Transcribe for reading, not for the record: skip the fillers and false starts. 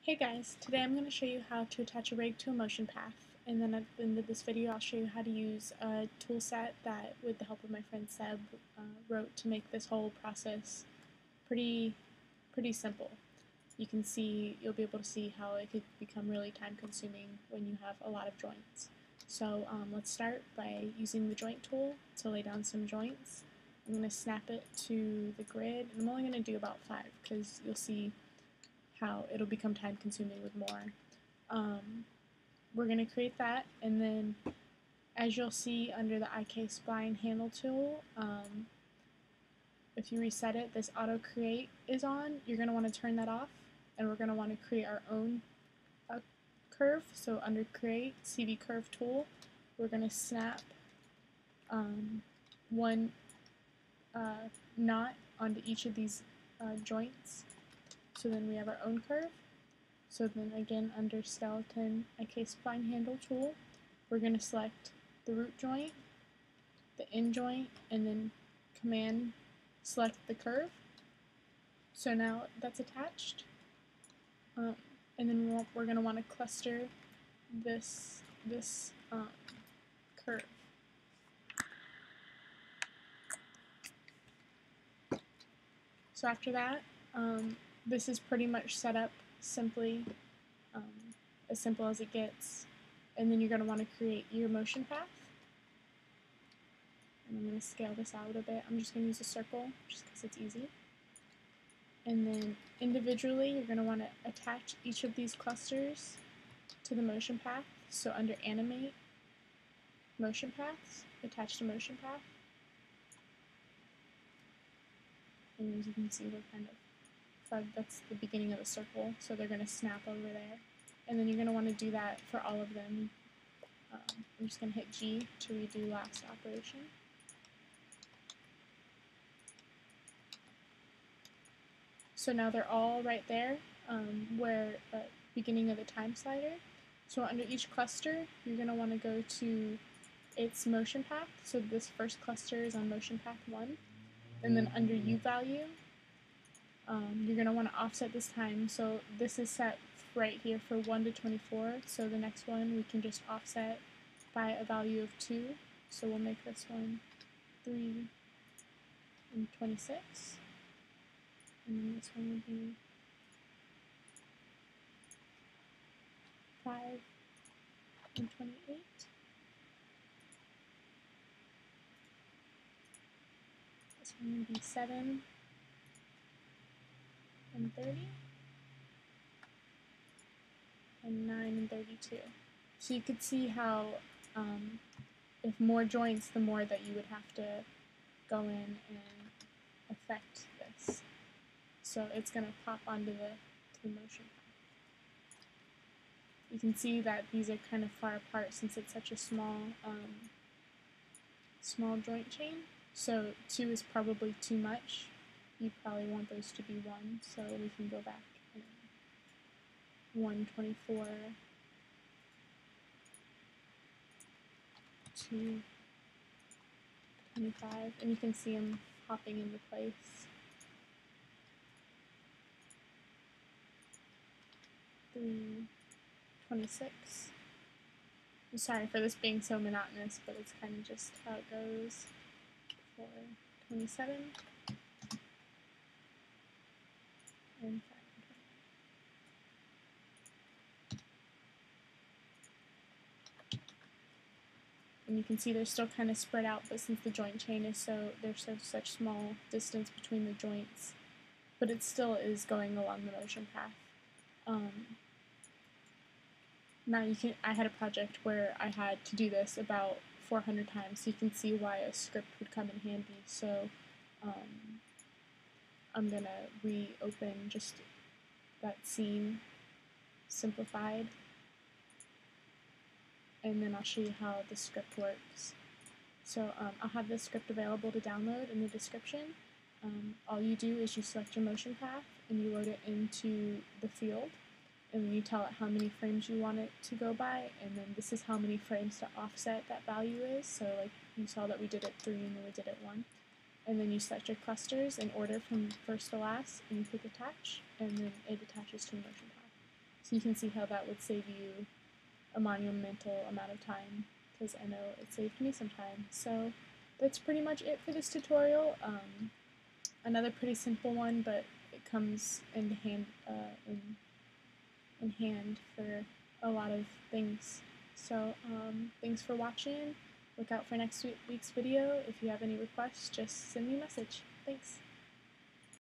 Hey guys, today I'm going to show you how to attach a rig to a motion path, and then at the end of this video I'll show you how to use a tool set that, with the help of my friend Seb, wrote to make this whole process pretty simple. You'll be able to see how it could become really time consuming when you have a lot of joints. So let's start by using the joint tool to lay down some joints. I'm going to snap it to the grid, and I'm only going to do about 5 because you'll see how it'll become time consuming with more. We're going to create that, and then as you'll see under the IK spline handle tool, if you reset it, this auto create is on. You're going to want to turn that off, and we're going to want to create our own curve. So under create, CV curve tool, we're going to snap one knot onto each of these joints. So then we have our own curve. So then again, under skeleton IK spline handle tool, we're going to select the root joint, the end joint, and then command select the curve. So now that's attached. And then we're going to want to cluster this curve. So after that, this is pretty much set up simply, as simple as it gets. And then you're going to want to create your motion path. And I'm going to scale this out a bit. I'm just going to use a circle just because it's easy. And then individually, you're going to want to attach each of these clusters to the motion path. So under animate, motion paths, attach to motion path. And as you can see, we're kind of, that's the beginning of the circle, so they're going to snap over there. And then you're going to want to do that for all of them. I'm just going to hit G to redo last operation. So now they're all right there, where beginning of the time slider. So under each cluster, you're going to want to go to its motion path. So this first cluster is on motion path 1. And then under U value, you're going to want to offset this time. So this is set right here for 1 to 24. So the next one we can just offset by a value of 2. So we'll make this one 3 and 26. And then this one would be 5 and 28. This one would be 7 and 30. And 9 and 32. So you could see how if more joints, the more that you would have to go in and affect this. So it's going to pop onto the motion path. You can see that these are kind of far apart since it's such a small joint chain. So 2 is probably too much. You probably want those to be 1, so we can go back and 124, 2, 25, and you can see them hopping into place. 3, 26. I'm sorry for this being so monotonous, but it's kind of just how it goes. 4, 27, and 5. And you can see they're still kind of spread out, but since the joint chain is there's such small distance between the joints, but it still is going along the motion path. Now I had a project where I had to do this about 400 times, so you can see why a script would come in handy. So I'm gonna reopen just that scene simplified, and then I'll show you how the script works. So I'll have this script available to download in the description. All you do is you select your motion path and you load it into the field, and then you tell it how many frames you want it to go by, and then this is how many frames to offset that value is. So like you saw that we did it 3 and then we did it 1. And then you select your clusters in order from first to last, and you click attach, and then it attaches to a motion path. So you can see how that would save you a monumental amount of time, because I know it saved me some time. So that's pretty much it for this tutorial. Another pretty simple one, but it comes in hand for a lot of things. So thanks for watching. Look out for next week's video. If you have any requests, just send me a message. Thanks.